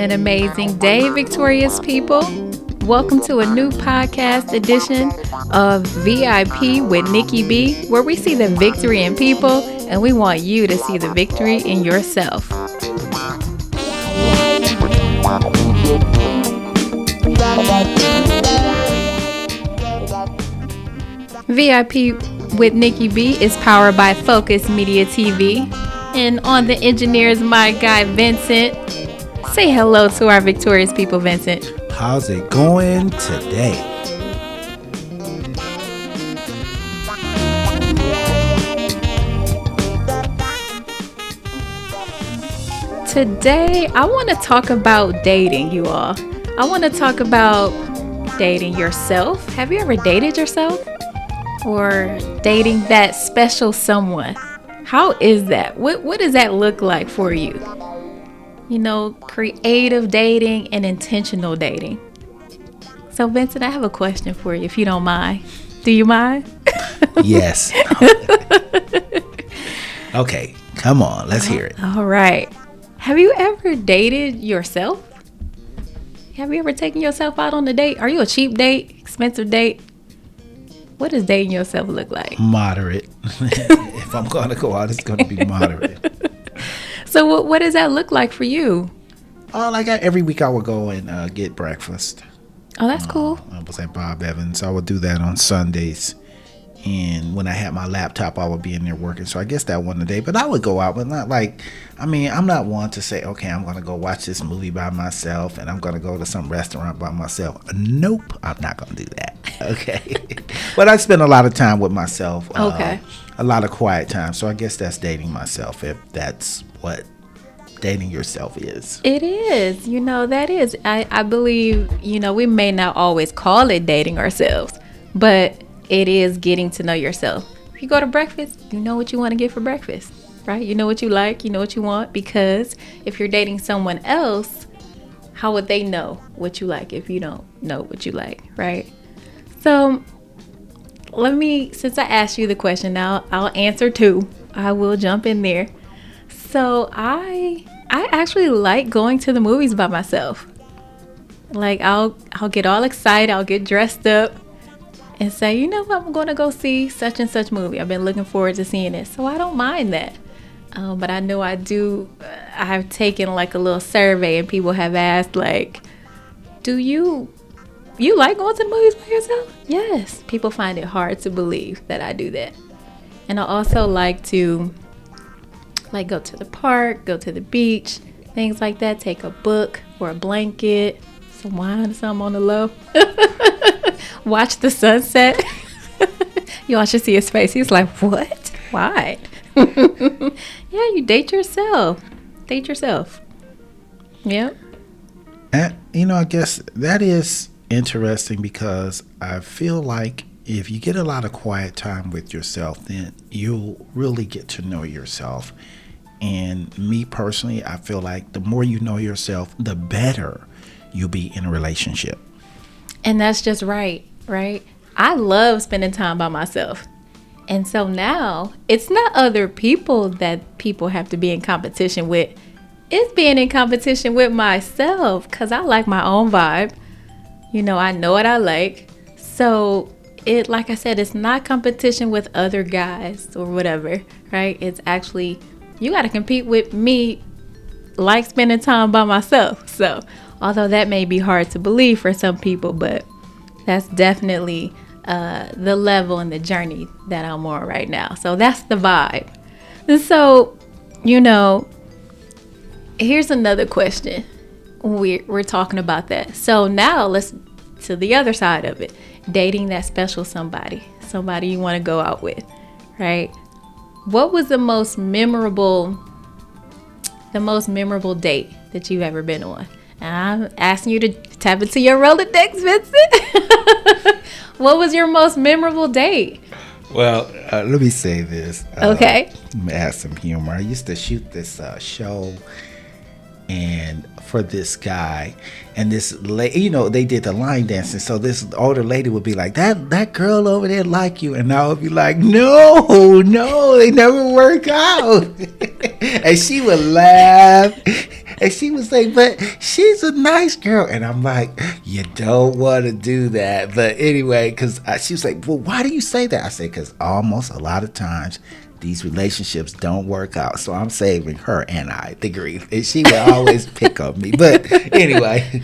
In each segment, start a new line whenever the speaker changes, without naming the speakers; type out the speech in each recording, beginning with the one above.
an amazing day, victorious people. Welcome to a new podcast edition of VIP with Nikki B, where we see the victory in people and we want you to see the victory in yourself. VIP with Nikki B is powered by Focus Media TV. And on the engineer is my guy, Vincent. Say hello to our victorious people, Vincent.
How's it going today?
Today, I want to talk about dating, you all. I want to talk about dating yourself. Have you ever dated yourself? Or dating that special someone? How is that? What does that look like for you? You know, creative dating and intentional dating. So, Vincent, I have a question for you, if you don't mind. Do you mind?
Yes. Okay, come on, let's hear it.
All right. Have you ever dated yourself? Have you ever taken yourself out on a date? Are you a cheap date, expensive date? What does dating yourself look like?
Moderate. If I'm going to go out, it's going to be moderate.
So what does that look like for you?
Every week I would go and get breakfast.
Oh, that's cool.
I was at Bob Evans. I would do that on Sundays. And when I had my laptop, I would be in there working. So I guess that wasn't a day. But I would go out, but not I'm not one to say, okay, I'm going to go watch this movie by myself and I'm going to go to some restaurant by myself. Nope, I'm not going to do that. Okay. But I spend a lot of time with myself.
Okay.
A lot of quiet time. So I guess that's dating myself, if that's what dating yourself is.
It is. You know, that is. I believe, we may not always call it dating ourselves, but it is getting to know yourself. If you go to breakfast, you know what you want to get for breakfast, right? You know what you like, you know what you want, because if you're dating someone else, how would they know what you like if you don't know what you like, right? So since I asked you the question now, I'll answer too. I will jump in there. So I actually like going to the movies by myself. Like I'll get all excited, I'll get dressed up and say, you know what, I'm going to go see such and such movie. I've been looking forward to seeing it. So I don't mind that. But I know I do. I've taken like a little survey and people have asked like, do you like going to the movies by yourself? Yes. People find it hard to believe that I do that. And I also like to go to the park, go to the beach, things like that. Take a book or a blanket, some wine or something on the low. Watch the sunset. Y'all should see his face. He's like, what? Why? Yeah, you date yourself. Date yourself. Yep.
And, I guess that is interesting because I feel like if you get a lot of quiet time with yourself, then you'll really get to know yourself. And me personally, I feel like the more you know yourself, the better you'll be in a relationship.
And that's just right? I love spending time by myself. And so now it's not other people that people have to be in competition with. It's being in competition with myself because I like my own vibe. I know what I like. So like I said, it's not competition with other guys or whatever, right? It's actually, you got to compete with me, like spending time by myself. So although that may be hard to believe for some people, but that's definitely the level and the journey that I'm on right now. So that's the vibe. And so, here's another question. We're talking about that. So now let's to the other side of it. Dating that special somebody you want to go out with, right? What was the most memorable date that you've ever been on? I'm asking you to tap into your Rolodex, Vincent. What was your most memorable date?
Well, let me say this.
Okay.
Let me add some humor. I used to shoot this show and for this guy, and this lady, they did the line dancing. So this older lady would be like, that girl over there like you. And I would be like, no, they never work out. And she would laugh. And she would say, but she's a nice girl. And I'm like, you don't want to do that. But anyway, because she was like, well, why do you say that? I said, because almost a lot of times these relationships don't work out. So I'm saving her and I the grief. And she would always pick on me. But anyway,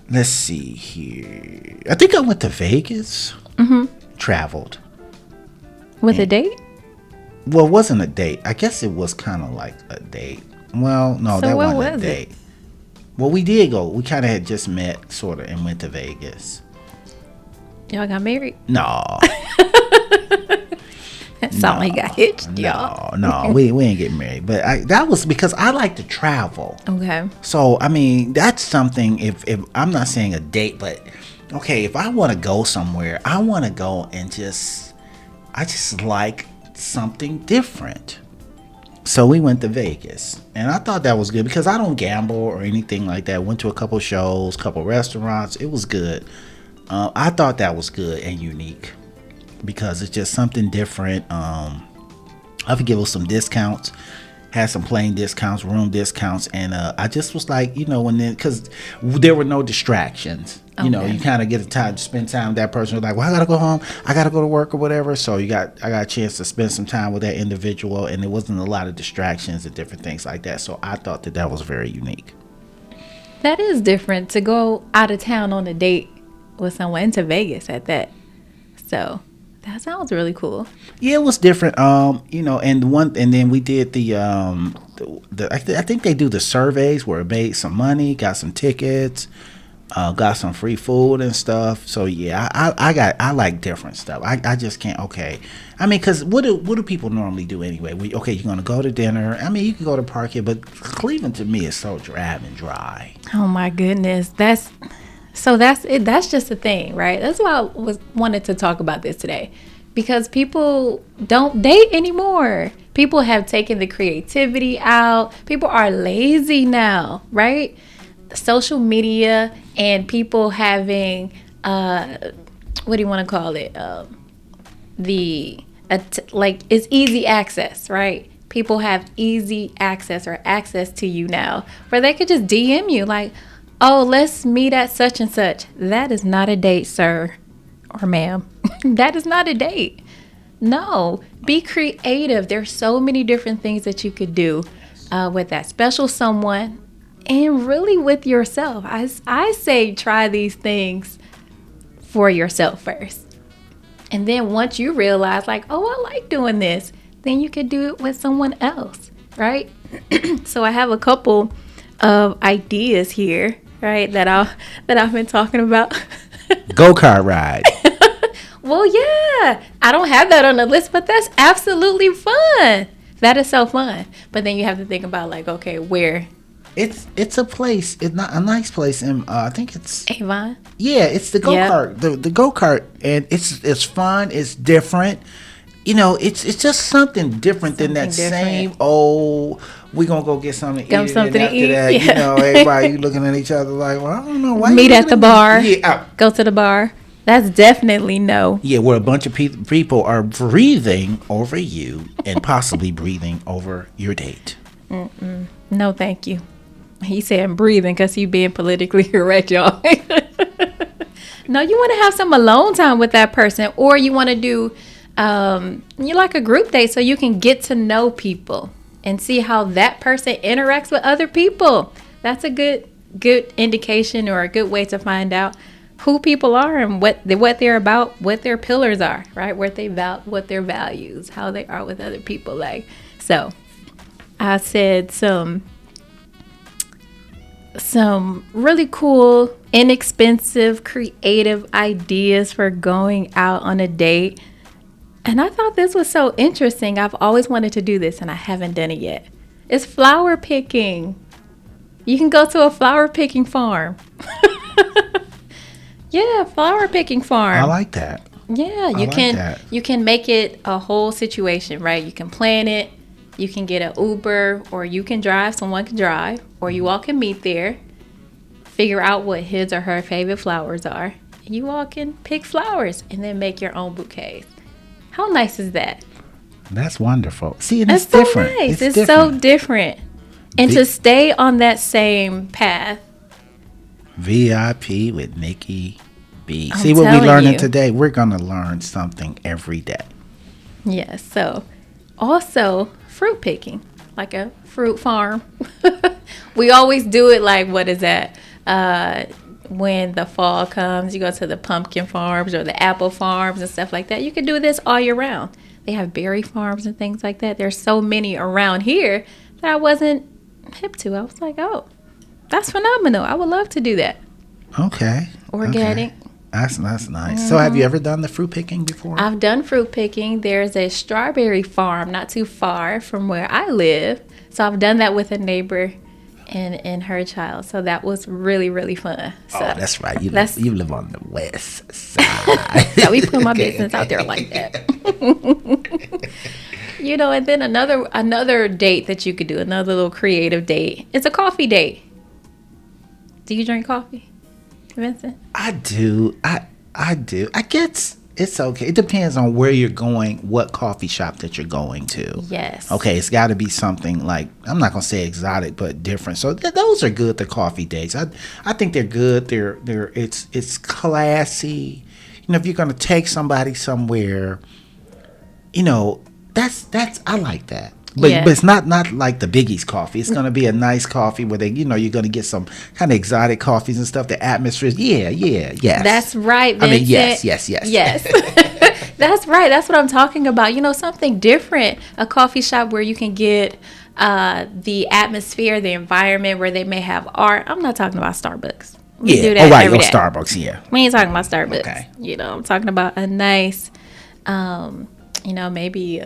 let's see here. I think I went to Vegas. Traveled.
With a date?
Well, it wasn't a date. I guess it was kind of like a date. Well, no,
So
that
what
wasn't
was
a date. Well, we did go. We kind of had just met, sort of, and went to Vegas.
Y'all got married?
No.
That sound like you got hitched, y'all.
No, we ain't getting married. But that was because I like to travel.
Okay.
So, I mean, that's something, if I'm not saying a date, but, okay, if I want to go somewhere, I want to go and I just like something different. So we went to Vegas, and I thought that was good because I don't gamble or anything like that. Went to a couple shows, couple restaurants. It was good. I thought that was good and unique because it's just something different. I could give us some discounts, had some plane discounts, room discounts, and I just was like, and then because there were no distractions. You know, you kind of get the time to spend time with that person. You're like, well, I gotta go home, I gotta go to work or whatever. So I got a chance to spend some time with that individual, and there wasn't a lot of distractions and different things like that. So I thought that was very unique.
That is different to go out of town on a date with someone into Vegas at that. So that sounds really cool.
Yeah, it was different. And then we did I think they do the surveys where it made some money, got some tickets. Got some free food and stuff. So yeah, I like different stuff. I just can't. Okay, I mean, because what do people normally do anyway? You're gonna go to dinner. I mean, you can go to park here, but Cleveland to me is so drab and dry.
Oh my goodness, that's it. That's just the thing, right? That's why I wanted to talk about this today, because people don't date anymore. People have taken the creativity out. People are lazy now, right? Social media and people having what do you want to call it, it's easy access, right? People have easy access or access to you now where they could just DM you like, oh, let's meet at such and such. That is not a date, sir or ma'am. That is not a date. No, be creative. There's so many different things that you could do with that special someone. And really with yourself. I say try these things for yourself first. And then once you realize like, oh, I like doing this, then you could do it with someone else, right? So I have a couple of ideas here, right, that I've been talking about.
Go-kart ride.
Well, yeah. I don't have that on the list, but that's absolutely fun. That is so fun. But then you have to think about like, okay, where?
It's a place. It's not a nice place, and I think it's
Avon.
Yeah, it's the go-kart. Yep. The go-kart, and it's fun. It's different. It's just something different than that same old. We gonna go get something to eat.
Something to eat.
That,
yeah.
Everybody looking at each other like, well, I don't know why.
Meet at the bar.
Yeah,
go to the bar. That's definitely no.
Yeah, where a bunch of people are breathing over you and possibly breathing over your date.
No, thank you. He said breathing because he being politically correct, y'all. No, you want to have some alone time with that person, or you want to do you like a group date so you can get to know people and see how that person interacts with other people. That's a good indication or a good way to find out who people are and what they're about, what their pillars are, right? What their values, how they are with other people. Like, so I said some really cool, inexpensive, creative ideas for going out on a date. And I thought this was so interesting. I've always wanted to do this and I haven't done it yet. It's flower picking. You can go to a flower picking farm. Yeah, flower picking farm.
I like that.
Yeah, you can make it a whole situation, right? You can plan it. You can get an Uber, or you can drive. Someone can drive, or you all can meet there. Figure out what his or her favorite flowers are. You all can pick flowers and then make your own bouquets. How nice is that?
That's wonderful. See, and
It's
it's
so
different.
nice. It's so
different.
different. And to stay on that same path.
VIP with Nikki B.
I'm
See what we're
telling
learning
you.
today? We're going to learn something every day.
Yes. So, also fruit picking, like a fruit farm. We always do it like, what is that? When the fall comes, you go to the pumpkin farms or the apple farms and stuff like that. You can do this all year round. They have berry farms and things like that. There's so many around here that I wasn't hip to. I was like, oh, that's phenomenal. I would love to do that.
Okay.
Organic.
Okay. That's nice. So have you ever done the fruit picking before?
I've done fruit picking. There's a strawberry farm not too far from where I live. So I've done that with a neighbor and her child. So that was really, really fun. So
oh, that's right. You live on the west side.
yeah, we put my business out there like that. You know, and then another date that you could do, another little creative date. It's a coffee date. Do you drink coffee, Vincent?
I do. I do. I guess it's okay. It depends on where you're going, what coffee shop that you're going to.
Yes.
Okay, it's got to be something like, I'm not gonna say exotic, but different. So those are good. The coffee dates. I think they're good. It's classy. You know, if you're gonna take somebody somewhere, you know, that's I like that. But
Yeah.
but it's not like the Biggie's coffee. It's gonna be a nice coffee where you're gonna get some kind of exotic coffees and stuff. The atmosphere is yes.
That's right, Vincent.
I mean yes.
Yes. That's right. That's what I'm talking about. You know, something different. A coffee shop where you can get the atmosphere, the environment, where they may have art. I'm not talking about Starbucks. We do that every day.
Starbucks, yeah.
We ain't talking about Starbucks.
Okay.
You know, I'm talking about a nice, maybe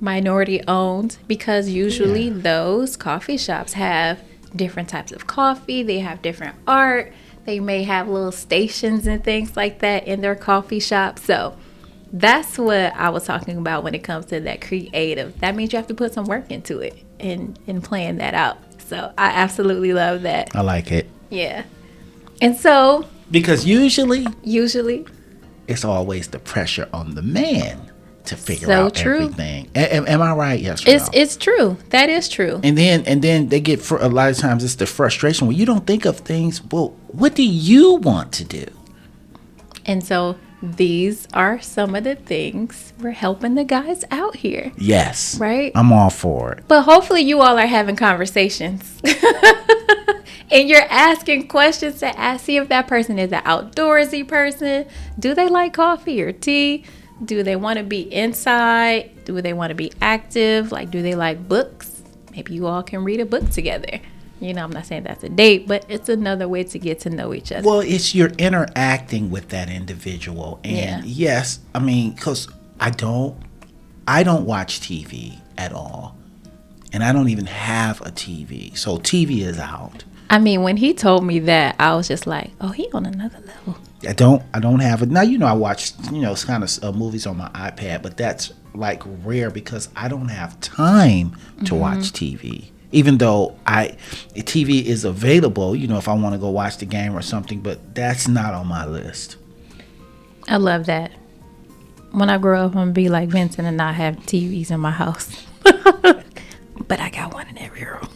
minority owned, because usually those coffee shops have different types of coffee. They have different art. They may have little stations and things like that in their coffee shop. So that's what I was talking about when it comes to that creative. That means you have to put some work into it and plan that out. So I absolutely love that.
I like it.
Yeah. And so
Because usually it's always the pressure on the man to figure out everything. Am I right? Yes or no?
It's true. That is true.
And then they get, for a lot of times it's the frustration when you don't think of things. Well, what do you want to do?
And so these are some of the things we're helping the guys out here.
Yes.
Right?
I'm all for it.
But hopefully you all are having conversations. And you're asking questions to see if that person is an outdoorsy person. Do they like coffee or tea? Do they want to be inside? Do they want to be active? Like, do they like books? Maybe you all can read a book together. You know, I'm not saying that's a date, but it's another way to get to know each other.
Well, it's you're interacting with that individual. And yes, I mean, because I don't watch TV at all. And I don't even have a TV. So TV is out.
I mean, when he told me that, I was just like, oh, he on another level.
I don't have it. Now, I watch, it's kind of movies on my iPad, but that's like rare because I don't have time to watch TV. Even though TV is available, if I want to go watch the game or something, but that's not on my list.
I love that. When I grow up, I'm going to be like Vincent and not have TVs in my house. But I got one in every room.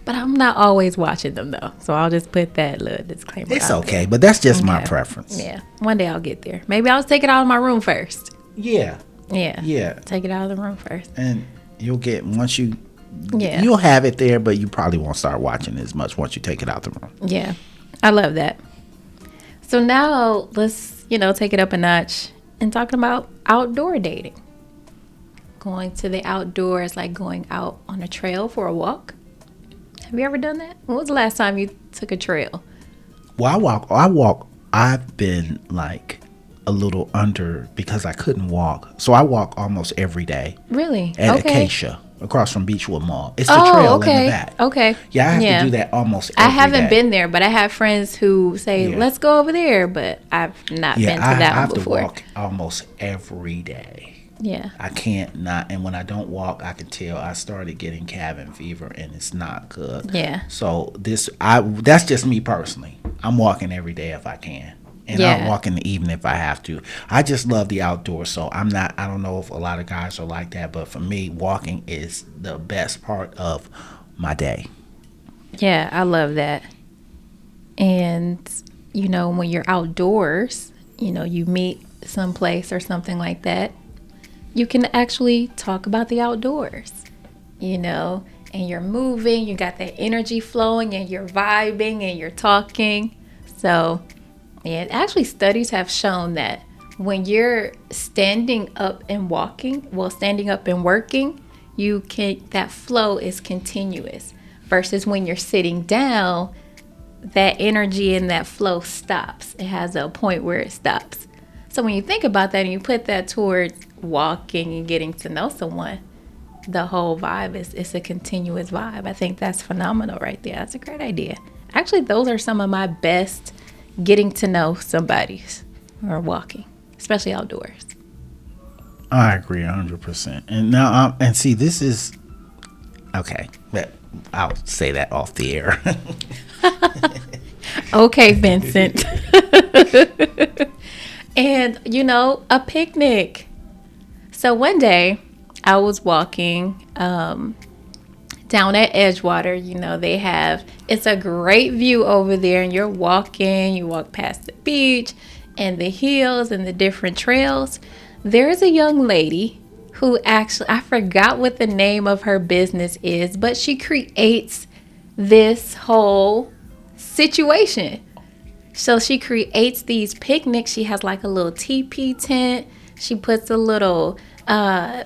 But I'm not always watching them, though. So I'll just put that little disclaimer.
It's okay, but that's just my preference.
Yeah. One day I'll get there. Maybe I'll take it out of my room first.
Yeah.
Yeah. Take it out of the room first.
And you'll get, you'll have it there, but you probably won't start watching as much once you take it out the room.
Yeah. I love that. So now let's, take it up a notch and talking about outdoor dating. Going to the outdoors, like going out on a trail for a walk. Have you ever done that? When was the last time you took a trail?
Well, I walk. I've been like a little under because I couldn't walk. So I walk almost every day.
Really?
At Acacia, across from Beechwood Mall. It's the trail in the back.
Okay.
Yeah, I have to do that almost every day.
I haven't been there, but I have friends who say, let's go over there. But I've not been to that one before.
I have to walk almost every day.
Yeah.
I can't not. And when I don't walk, I can tell I started getting cabin fever and it's not good.
Yeah.
So that's just me personally. I'm walking every day if I can. And I'll walk in the evening if I have to. I just love the outdoors. So I don't know if a lot of guys are like that, but for me, walking is the best part of my day.
Yeah, I love that. And, when you're outdoors, you meet someplace or something like that, you can actually talk about the outdoors, and you're moving, you got that energy flowing, and you're vibing and you're talking. So, and actually studies have shown that when you're standing up and standing up and working, that flow is continuous versus when you're sitting down, that energy and that flow stops. It has a point where it stops. So when you think about that and you put that towards walking and getting to know someone, the whole vibe it's a continuous vibe. I think that's phenomenal right there. That's a great idea. Actually, those are some of my best getting to know somebody's or walking, especially outdoors.
I agree 100%. And now, and see, this is okay. I'll say that off the air.
Okay, Vincent. And a picnic. So one day I was walking down at Edgewater. It's a great view over there, and you walk past the beach and the hills and the different trails. There is a young lady who actually, I forgot what the name of her business is, but she creates this whole situation. So she creates these picnics. She has like a little teepee tent. She puts a little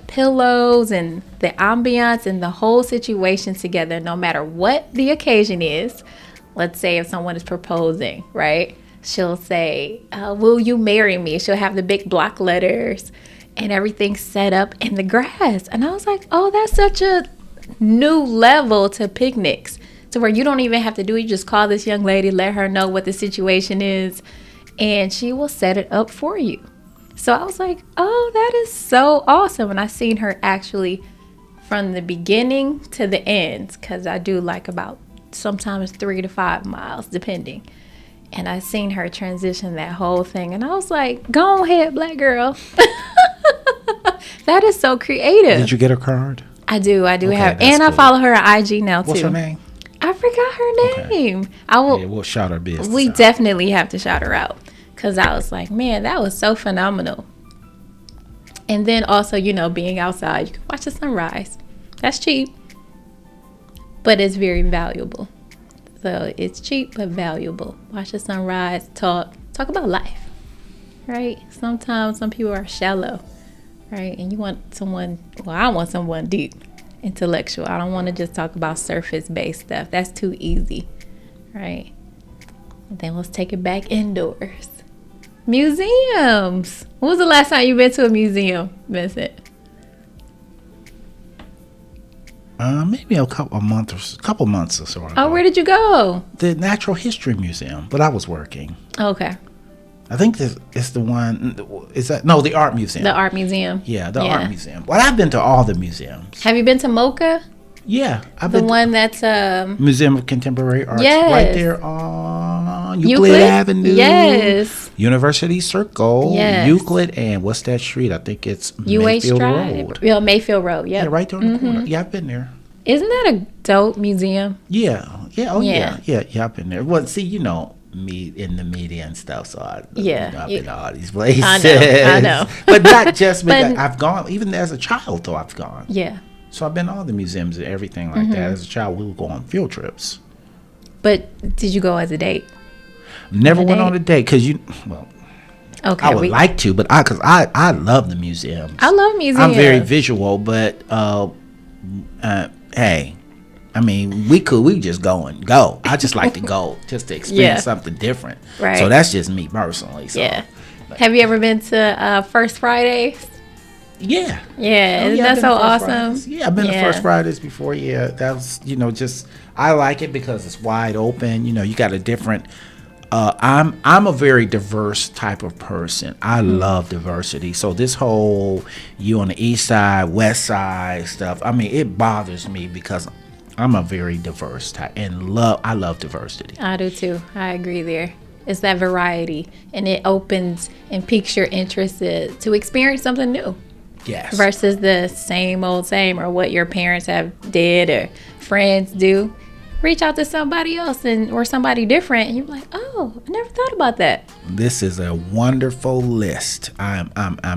pillows and the ambiance and the whole situation together, no matter what the occasion is. Let's say if someone is proposing, right? She'll say, will you marry me? She'll have the big block letters and everything set up in the grass. And I was like, oh, that's such a new level to picnics, to where you don't even have to do it. You just call this young lady, let her know what the situation is, and she will set it up for you. So I was like, oh, that is so awesome. And I seen her actually from the beginning to the end, because I do like about sometimes 3 to 5 miles, depending. And I seen her transition that whole thing. And I was like, go ahead, black girl. That is so creative.
Did you get her card?
I do have. And cool. I follow her on IG now, too.
What's her name?
I forgot her name. Okay. I will.
Yeah, we'll shout her business
We
out.
definitely have to shout her out. Because I was like, man, that was so phenomenal. And then also, being outside, you can watch the sunrise. That's cheap, but it's very valuable. So it's cheap but valuable. Watch the sunrise, talk about life, right? Sometimes some people are shallow, right? And you want someone, I want someone deep, intellectual. I don't want to just talk about surface-based stuff. That's too easy, right? And then let's take it back indoors. Museums. When was the last time you been to a museum, Vincent?
Maybe a couple months or so ago.
Oh, where did you go?
The Natural History Museum, but I was working.
Okay.
I think it's the one. Is that no? The Art Museum.
The Art Museum.
Yeah, the Art Museum. Well, I've been to all the museums.
Have you been to MoCA?
Yeah,
I've been. The one that's
Museum of Contemporary Arts,
yes.
right there on Euclid Avenue.
Yes.
University Circle.
Yes.
Euclid and what's that street? I think it's Mayfield Road.
Yeah, Mayfield Road. Yep.
Yeah, right there on the corner. Yeah, I've been there.
Isn't that a dope museum?
Yeah. Oh yeah. I've been there. Well, see, me in the media and stuff, so I've been to all these places.
I know.
But not just because I've gone, even as a child, though, I've gone.
Yeah.
So I've been to all the museums and everything like that. As a child, we would go on field trips.
But did you go as a date?
Never went on a date because
okay,
I would like to, but because I love the museums.
I love museums.
I'm very visual, but hey, I mean, we just go. I just like to go just to experience something different.
Right.
So that's just me personally. So.
Yeah. Have you ever been to First Fridays?
Yeah.
Yeah. Isn't that so awesome?
Fridays. Yeah, I've been to First Fridays before. Yeah, that was just I like it because it's wide open. You got a different. I'm a very diverse type of person. I love diversity. So this whole you on the east side, west side stuff, I mean, it bothers me because I'm a very diverse type and I love diversity.
I do too. I agree there. It's that variety, and it opens and piques your interest to experience something new.
Yes.
Versus the same old same, or what your parents have did or friends do. Reach out to somebody else or somebody different, and you're like, oh, I never thought about that.
This is a wonderful list. I'm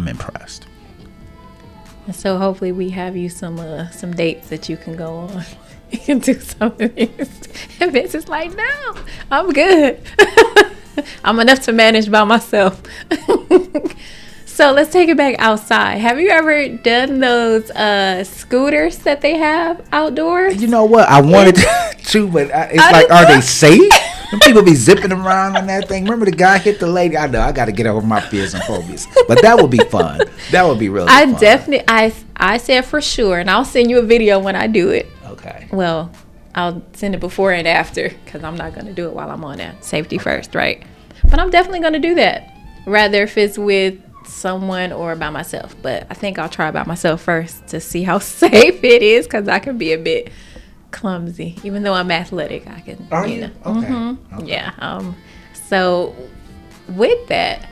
impressed.
And so hopefully we have you some dates that you can go on. You can do something. And Vince is like, no, I'm good. I'm enough to manage by myself. So let's take it back outside. Have you ever done those scooters that they have outdoors?
You know what? I wanted to, but it's like, are they safe? When people be zipping around on that thing. Remember the guy hit the lady? I know. I got to get over my fears and phobias. But that would be fun. That would be really fun.
Definitely, I said for sure, and I'll send you a video when I do it.
Okay.
Well, I'll send it before and after, because I'm not going to do it while I'm on that. Safety first, right? But I'm definitely going to do that, rather if it's with someone or by myself. But I think I'll try by myself first to see how safe it is, because I can be a bit clumsy. Even though I'm athletic, I can.
Are you?
Know.
Okay.
Mm-hmm.
Okay.
Yeah. So with that,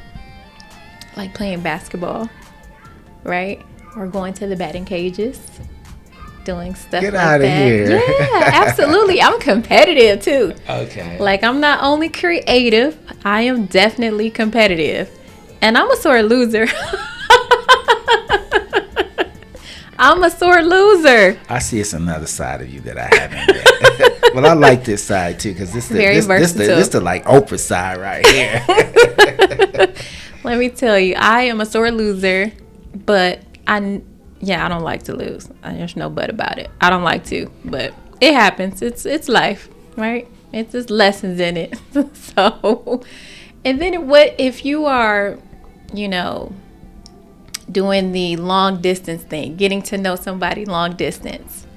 like playing basketball, right? Or going to the batting cages, doing stuff
Get
like
out of
that.
here.
Yeah, absolutely. I'm competitive too.
Okay.
Like, I'm not only creative, I am definitely competitive. And I'm a sore loser. I'm a sore loser.
I see it's another side of you that I haven't yet. But I like this side too, because this the like Oprah side right here.
Let me tell you, I am a sore loser, but I don't like to lose. There's no but about it. I don't like to, but it happens. It's life, right? It's just lessons in it. So, and then what if you are, doing the long distance thing, getting to know somebody long distance?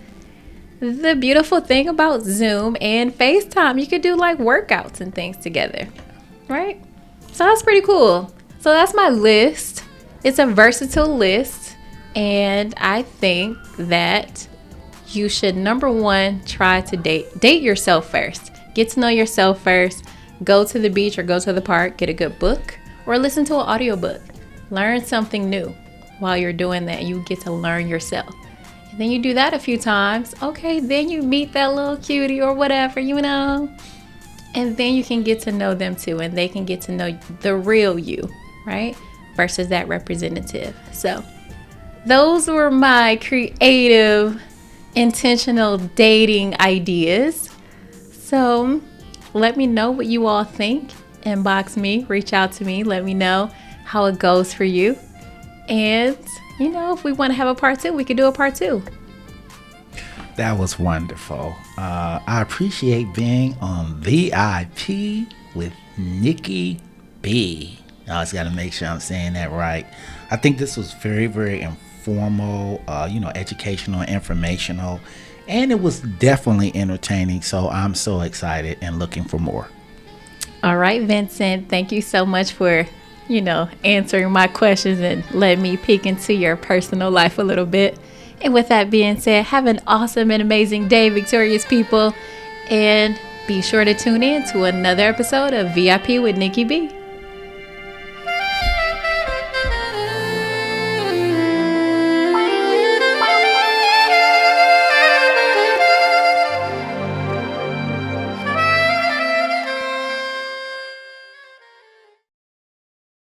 The beautiful thing about Zoom and FaceTime, you could do like workouts and things together, right? So that's pretty cool. So that's my list. It's a versatile list, and I think that you should, number one, try to date yourself first. Get to know yourself first. Go to the beach or go to the park, get a good book, or listen to an audiobook. Learn something new while you're doing that. You get to learn yourself. And then you do that a few times. Okay, then you meet that little cutie or whatever, and then you can get to know them too, and they can get to know the real you, right? Versus that representative. So those were my creative, intentional dating ideas. So let me know what you all think. Inbox me, reach out to me, let me know how it goes for you. And, if we want to have a part 2, we could do a part 2.
That was wonderful. I appreciate being on VIP with Nikki B. I always got to make sure I'm saying that right. I think this was very, very informal, educational, informational, and it was definitely entertaining. So I'm so excited and looking for more.
All right, Vincent, thank you so much for, answering my questions and letting me peek into your personal life a little bit. And with that being said, have an awesome and amazing day, victorious people. And be sure to tune in to another episode of VIP with Nikki B.